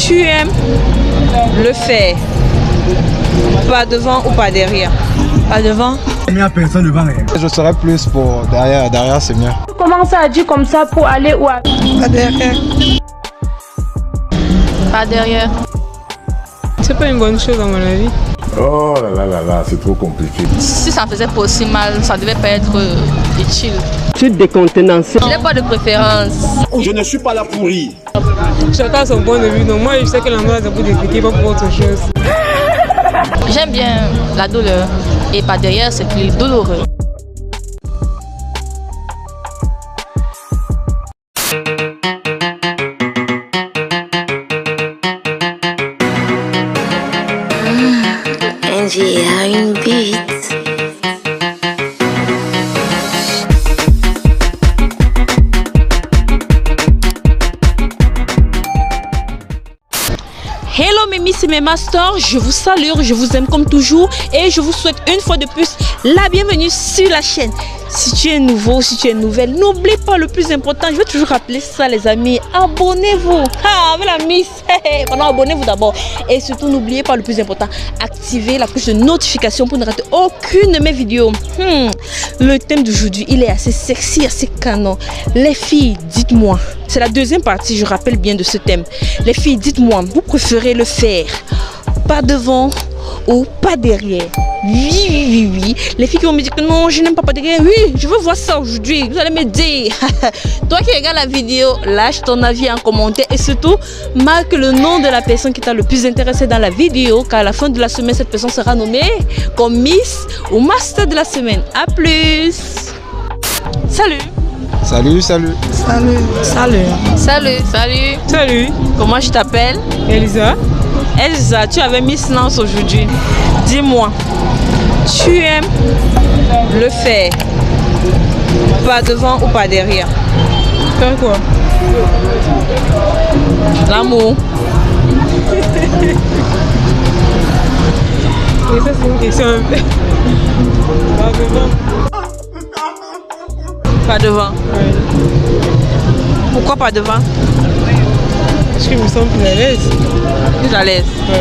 Tu aimes le faire pas devant ou pas derrière? Pas devant. Personne devant rien. Je serais plus pour derrière. Derrière, c'est mieux. Comment ça a dit comme ça pour aller où? Pas derrière. Pas derrière. C'est pas une bonne chose dans mon avis. Oh là là là là, c'est trop compliqué. Si ça faisait pas aussi mal, ça devait pas être utile. Tu te décontenancé. Je n'ai pas de préférence. Je ne suis pas là pour rire. Chacun a son point de vue. Donc moi, je sais que l'endroit c'est pour décrire, pas pour autre chose. J'aime bien la douleur. Et pas derrière, c'est plus douloureux. Angie a une bite. Hello mes miss et mes masters, je vous salue, je vous aime comme toujours et je vous souhaite une fois de plus la bienvenue sur la chaîne. Si tu es nouveau, si tu es nouvelle, n'oublie pas le plus important, je vais toujours rappeler ça les amis, abonnez-vous. Ah, mais la miss, pardon, abonnez-vous d'abord. Et surtout n'oubliez pas le plus important, activez la cloche de notification pour ne rater aucune de mes vidéos. Le thème d'aujourd'hui, il est assez sexy, assez canon. Les filles, dites-moi, c'est la deuxième partie, je rappelle bien de ce thème. Les filles, dites-moi, vous préférez le faire pas devant ou pas derrière? Oui. Les filles qui vont me dire que non, je n'aime pas derrière. Oui, je veux voir ça aujourd'hui. Vous allez me dire. Toi qui regardes la vidéo, lâche ton avis en commentaire et surtout, marque le nom de la personne qui t'a le plus intéressé dans la vidéo, car à la fin de la semaine, cette personne sera nommée comme Miss ou Master de la semaine. A plus. Salut. Salut. Salut. Comment je t'appelle? Elisa. Elsa, tu avais Miss Nance aujourd'hui. Dis-moi, tu aimes le faire pas devant ou pas derrière? Faire quoi? L'amour. Et ça c'est une question un peu. Pas devant. Pas devant. Oui. Pourquoi pas devant? Parce que je me sens plus à l'aise. Plus à l'aise? Oui.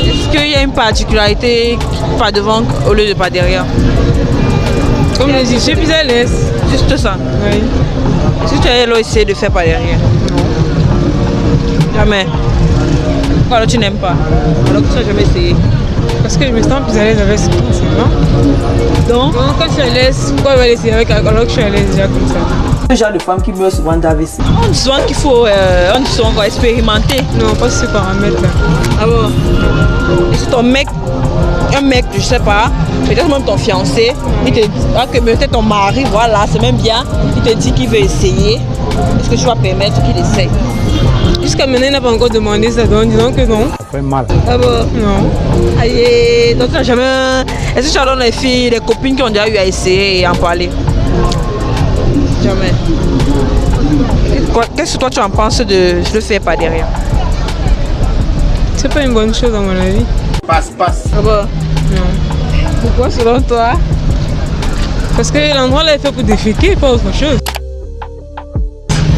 Est-ce qu'il y a une particularité pas devant au lieu de pas derrière? Comme je dis, je suis plus à l'aise. Juste ça? Oui. Est-ce que tu as essayé de faire pas derrière? Non. Jamais? Pourquoi alors tu n'aimes pas? Alors que tu n'as jamais essayé? Parce que je me sens plus à l'aise avec ce truc, c'est vrai. Donc quand je suis à l'aise, pourquoi je vais l'essayer avec alors que je suis à l'aise déjà comme ça? Le genre de femme qui meurt souvent d'AVC. On dit souvent qu'il faut expérimenter. Non, pas ce paramètre là. Ah bon? Et si ton mec, un mec, je sais pas, peut-être même ton fiancé, il te dit que peut-être ton mari, voilà, c'est même bien, il te dit qu'il veut essayer, est-ce que tu vas permettre qu'il essaye? Jusqu'à maintenant, il n'a pas encore demandé ça, donc disons que non. Ça fait mal. Ah bon? Non. Aïe, donc tu n'as jamais. Est-ce que tu as donné les filles, les copines qui ont déjà eu à essayer et en parler? Jamais. Qu'est-ce que toi tu en penses de le faire pas derrière? C'est pas une bonne chose à mon avis. Passe. Ah bon? Non. Pourquoi selon toi? Parce que l'endroit là est fait pour déféquer, pas autre chose.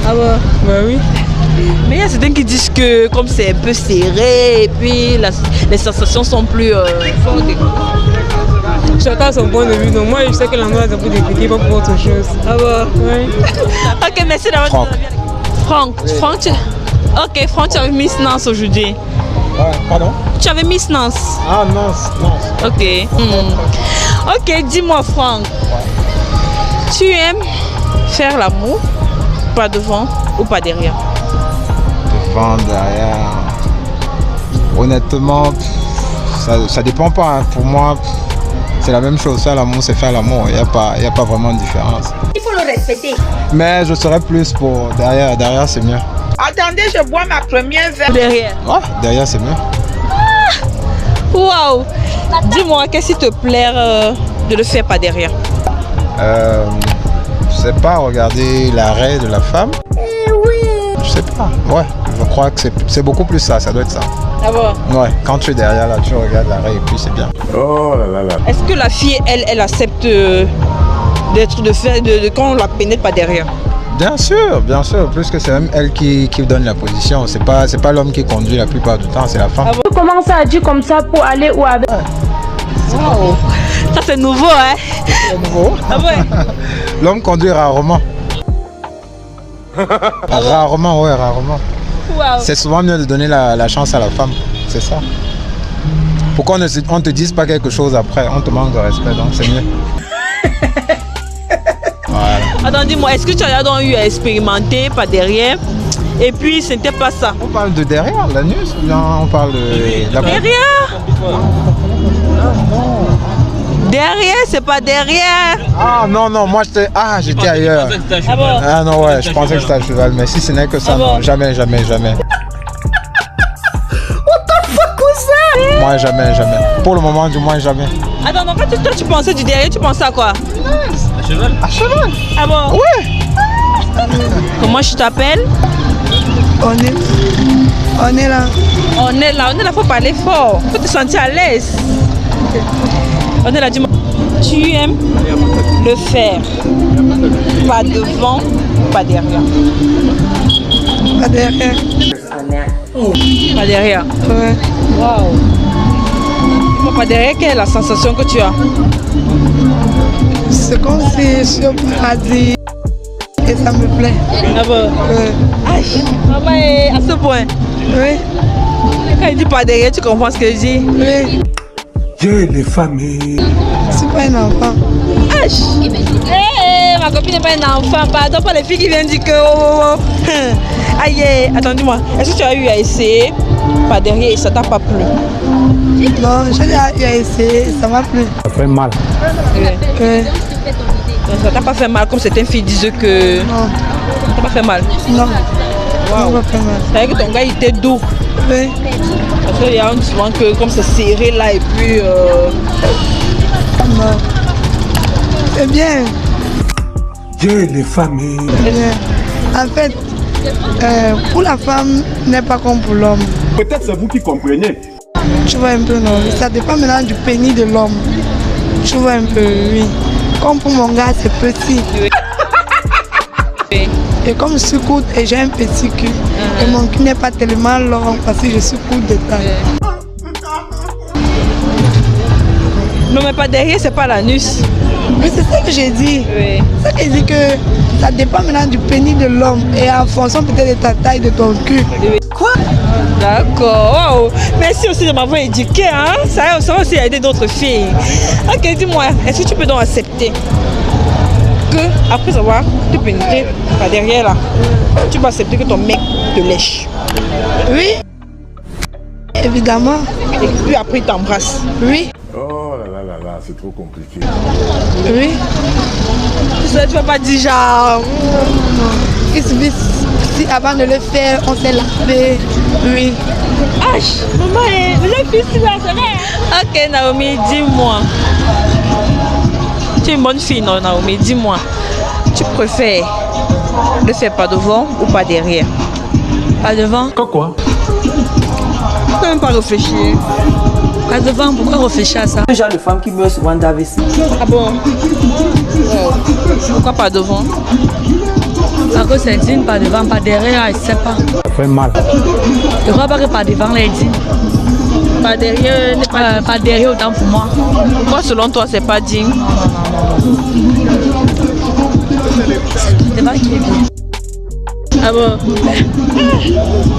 Ah bon? Bah oui. Mais il y a certains qui disent que comme c'est un peu serré et puis les sensations sont plus fortes. Chacun a son point de vue, donc moi je sais que l'endroit c'est pour déféquer, pas pour autre chose. Ah bon? Oui. Ok, merci d'avoir dit. Franck, ok, Franck, tu avais Miss Nance aujourd'hui. Pardon? Tu avais Miss Nance. Ah, Nance. Ok. Ok, dis-moi Franck. Tu aimes faire l'amour pas devant ou pas derrière? Devant, derrière. Honnêtement, ça dépend pas. Hein. Pour moi, c'est la même chose. Faire l'amour, c'est faire l'amour. Il n'y a pas vraiment de différence. Il faut le respecter. Mais je serais plus pour derrière. Derrière, c'est mieux. Attendez, je bois ma première verre. Derrière. Ouais, derrière, c'est mieux. Waouh! Dis-moi, qu'est-ce qui te plaît de le faire pas derrière? Je sais pas, regarder l'arrêt de la femme. Je sais pas. Ouais, je crois que c'est beaucoup plus ça. Ça doit être ça. Ah bon? Ouais, quand tu es derrière là, tu regardes l'arrêt et puis c'est bien. Oh là là là. Est-ce que la fille, elle accepte quand on la pénètre pas derrière? Bien sûr, plus que c'est même elle qui donne la position. C'est pas l'homme qui conduit la plupart du temps, c'est la femme. Tu commences à dire comme ça pour aller où avec. Wow. Ça c'est nouveau, hein? C'est nouveau. Ah ouais? L'homme conduit rarement. Rarement, ouais, rarement. Wow. C'est souvent mieux de donner la chance à la femme, c'est ça. Pourquoi on ne te dise pas quelque chose après? On te manque de respect, donc c'est mieux. Voilà. Attends, dis-moi, est-ce que tu as donc eu à expérimenter par derrière et puis ce n'était pas ça? On parle de derrière, l'anus, ou bien on parle de la... Derrière? Derrière, c'est pas derrière. Ah non, moi j'étais ailleurs. Ah bon? Ah non, ouais, je pensais que c'était à cheval, mais si ce n'est que ça, Ah bon? non, jamais. What the fuck was that? Moi, jamais. Pour le moment, du moins, jamais. Attends, donc quand toi tu pensais du derrière, tu pensais à quoi? À cheval? Ah bon? Ouais. Comment je t'appelle? On est là. On est là, faut parler fort. Faut te sentir à l'aise. On est là, dis-moi. Tu aimes le faire pas devant, pas derrière. Pas derrière. Pas derrière. Ouais. Waouh. Dis-moi, pas derrière, quelle est la sensation que tu as? C'est comme si je suis au paradis. Et ça me plaît. Ah bon? Ouais. Aïe, maman est à ce point. Oui. Quand il dit pas derrière, tu comprends ce que je dis? Oui. Dieu les familles. C'est pas un enfant. Aïe. Ma copine n'est pas un enfant, pardon pour les filles qui viennent dire que oh. Aïe, attends, dis-moi, est-ce que tu as eu à essayer pas derrière et ça t'a pas plu? Non, j'ai déjà eu à essayer, ça m'a plu. Ça fait mal. Oui. Ça t'a pas fait mal comme certaines filles disent que... Non. Ça t'a pas fait mal? Non. Wow. Ça m'a fait mal. C'est vrai que ton gars il était doux. Oui. Parce qu'il y a souvent que comme c'est serré là et puis... Non. C'est bien. Dieu les familles. C'est bien. En fait, pour la femme n'est pas comme pour l'homme. Peut-être c'est vous qui comprenez. Tu vois un peu, non? Ça dépend maintenant du pénis de l'homme. Tu vois un peu, oui. Comme pour mon gars, c'est petit. Oui. Et comme je suis courte et j'ai un petit cul, et mon cul n'est pas tellement long parce que je suis courte de taille. Non mais pas derrière, c'est pas l'anus. Mais c'est ça que j'ai dit. Oui. C'est ça que j'ai dit que ça dépend maintenant du pénis de l'homme et en fonction peut-être de ta taille, de ton cul. Quoi? D'accord. Wow. Merci aussi de m'avoir éduqué. Hein? Ça va aussi aider d'autres filles. Ok, dis-moi, est-ce que tu peux donc accepter que après avoir te pénétré par derrière là, tu vas accepter que ton mec te lèche? Oui. Évidemment. Et puis après il t'embrasse? Oui. Oh là, c'est trop compliqué. Oui. Tu vas pas dire genre... Il suffit, si avant de le faire, on s'est lavé. Oui. Ah, maman, le fils là, c'est vrai. Ok, Naomi, dis-moi. Tu es une bonne fille, non, Naomi? Dis-moi. Tu préfères le faire pas devant ou pas derrière? Pas devant? Quoi? Tu peux même pas réfléchir. Pas devant, pourquoi réfléchir à ça? Le genre de femme qui meurt souvent d'AVC. Ah bon? Oh. Pourquoi pas devant? Parce que c'est digne, pas devant, pas derrière, je sais pas. Ça fait mal. Je crois pas que pas devant, les digne. Pas derrière, n'est pas... Pas derrière autant pour moi. Pourquoi selon toi c'est pas digne? Devant qui est bien. Ah bon?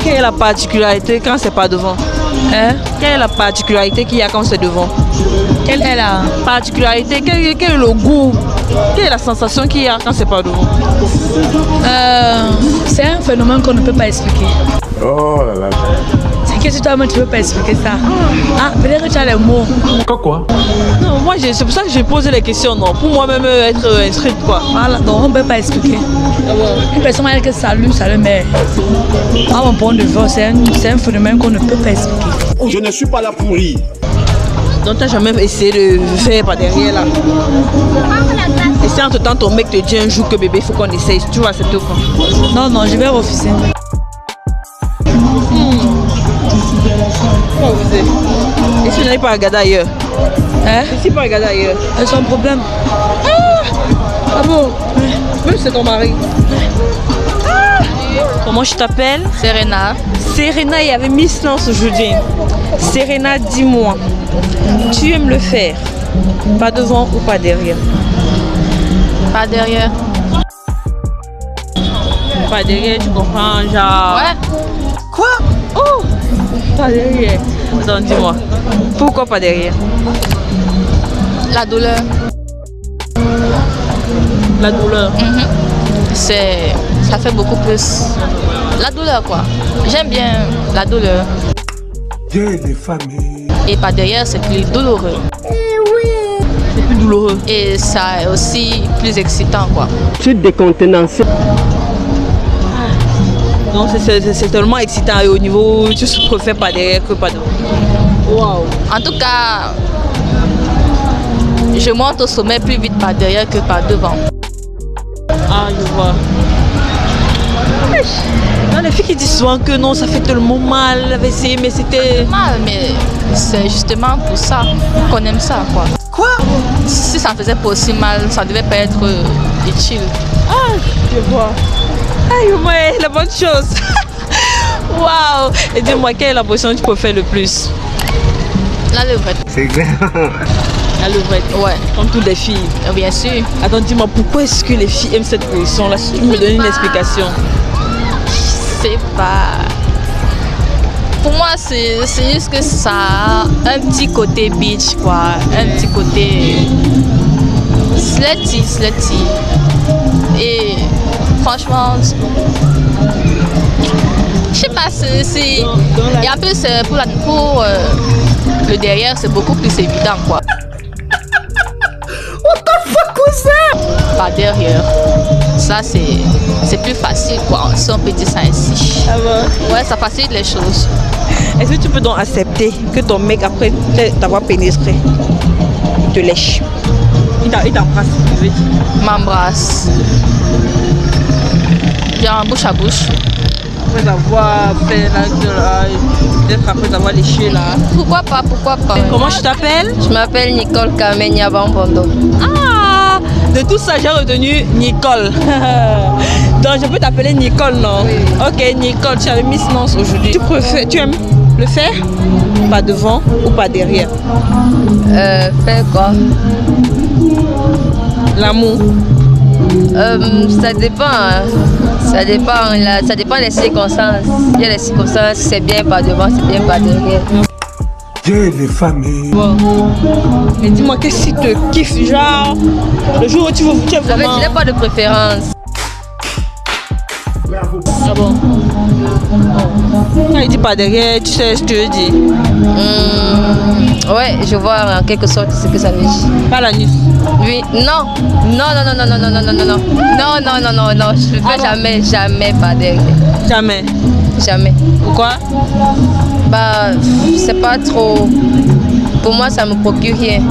Quelle est la particularité quand c'est pas devant? Hein? Quelle est la particularité qu'il y a quand c'est devant? Quelle est la particularité? Quel est le goût? Quelle est la sensation qu'il y a quand c'est pas devant? C'est un phénomène qu'on ne peut pas expliquer. Oh là. C'est que toi-même tu ne peux pas expliquer ça. Ah, peut-être que tu as les mots. Quoi? Non, moi c'est pour ça que j'ai posé les questions, non? Pour moi-même être inscrite quoi. Voilà, donc on ne peut pas expliquer. Une personne m'a dit que salut, mais à mon point de vue, c'est un phénomène qu'on ne peut pas expliquer. Je ne suis pas là pour rire. Donc t'as jamais essayé de faire par derrière là? Et si entre temps ton mec te dit un jour que bébé il faut qu'on essaye, tu vas accepter ou pas? Non, je vais refuser. Et si tu n'arrives pas à regarder ailleurs? Hein? Et si pas regarder ailleurs? C'est son problème. Ah bon? Même si c'est ton mari? Comment je t'appelle? Serena. Serena, il y avait mis silence aujourd'hui. Serena, dis-moi, tu aimes le faire? Pas devant ou pas derrière? Pas derrière. Pas derrière, tu comprends, genre... Ouais. Quoi? Oh! Pas derrière. Attends, dis-moi. Pourquoi pas derrière? La douleur. La douleur. Ça fait beaucoup plus. La douleur, quoi. J'aime bien la douleur. Dieu les familles. Et pas derrière, c'est plus douloureux. C'est plus douloureux. Et ça est aussi plus excitant, quoi. Tu décontenancé. Non, c'est tellement excitant et au niveau, tu préfères pas derrière que pas devant. Waouh. En tout cas, je monte au sommet plus vite par derrière que par devant. Ah, je vois. Non, les filles qui disent souvent que non, ça fait tellement mal, avait essayé, mais c'était... Mal, mais c'est justement pour ça qu'on aime ça, quoi. Quoi? Si ça faisait pas aussi mal, ça devait pas être utile. Ah, je vois. Aïe, ouais, la bonne chose. Waouh. Et dis-moi, quelle est la position que tu peux faire le plus? La levrette. C'est clair. La levrette. Ouais. Comme toutes les filles. Bien sûr. Attends, dis-moi, pourquoi est-ce que les filles aiment cette position-là? Si tu me donnes une explication. Je sais pas. Pour moi, c'est juste que ça a un petit côté beach, quoi. Un petit côté slutty. Et franchement, je sais pas, et en plus, pour le derrière, c'est beaucoup plus évident, quoi. What the fuck was that? Pas derrière. Ça, c'est plus facile, quoi, si on peut dire ça ainsi. Ah bon? Ouais, ça facilite les choses. Est-ce que tu peux donc accepter que ton mec, après t'avoir pénétré, te lèche? Il t'embrasse, je veux dire. M'embrasse. Bien, bouche à bouche. Après avoir fait l'acte là, peut-être après avoir léché là. Pourquoi pas? Comment je t'appelle? Je m'appelle Nicole Kamenya Bambondo. Ah! De tout ça, j'ai retenu Nicole. Donc je peux t'appeler Nicole, non? Oui. Ok, Nicole, tu avais mis silence aujourd'hui. Tu aimes le faire? Pas devant ou pas derrière? Faire quoi? L'amour. Ça dépend. Hein. Ça dépend des circonstances. Il y a des circonstances, c'est bien par devant, c'est bien par derrière. Dieu les familles. Bon. Mais dis-moi, qu'est-ce qui te kiffe? Genre, le jour où tu es vraiment... Je n'ai pas de préférence. Ah bon? Quand il dit pas derrière, tu sais ce que tu veux dire? Ouais, je vois en quelque sorte ce que ça veut dire. Pas la nuit. Oui, non, je ne fais jamais pas derrière. Jamais. Jamais. Pourquoi? Bah, c'est pas trop. Pour moi, ça me procure rien.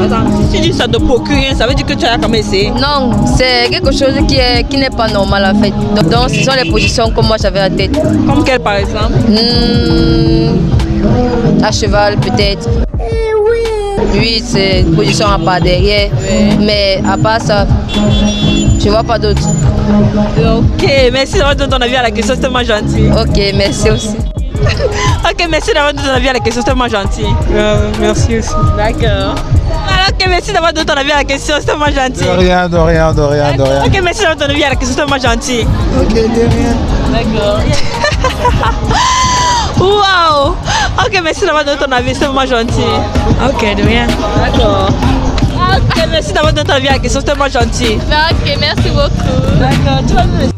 Attends, si tu dis ça te procure rien, ça veut dire que tu as quand même essayé? Non, c'est quelque chose qui n'est pas normal en fait. Donc, ce sont les positions que moi j'avais en tête. Comme quelle par exemple? À cheval peut-être. Oui, c'est une position à part derrière. Oui. Mais à part ça, je vois pas d'autre. Ok, merci d'avoir donné ton avis à la question, c'est tellement gentil. Ok, merci aussi. Ok, merci d'avoir donné ton avis à la question, c'est tellement gentil. Merci aussi. D'accord. Ok, merci d'avoir donné ton avis à la question, c'est tellement gentil. De rien. Ok, merci d'avoir donné ton avis à la question, c'est tellement gentil. Ok, de rien. D'accord. Waouh. Ok, merci d'avoir donné ton avis, c'est tellement gentil. Ok, de rien. D'accord. Ok, merci d'avoir donné ton avis à la question, c'est tellement gentil. Ok, merci beaucoup. D'accord, tu vas me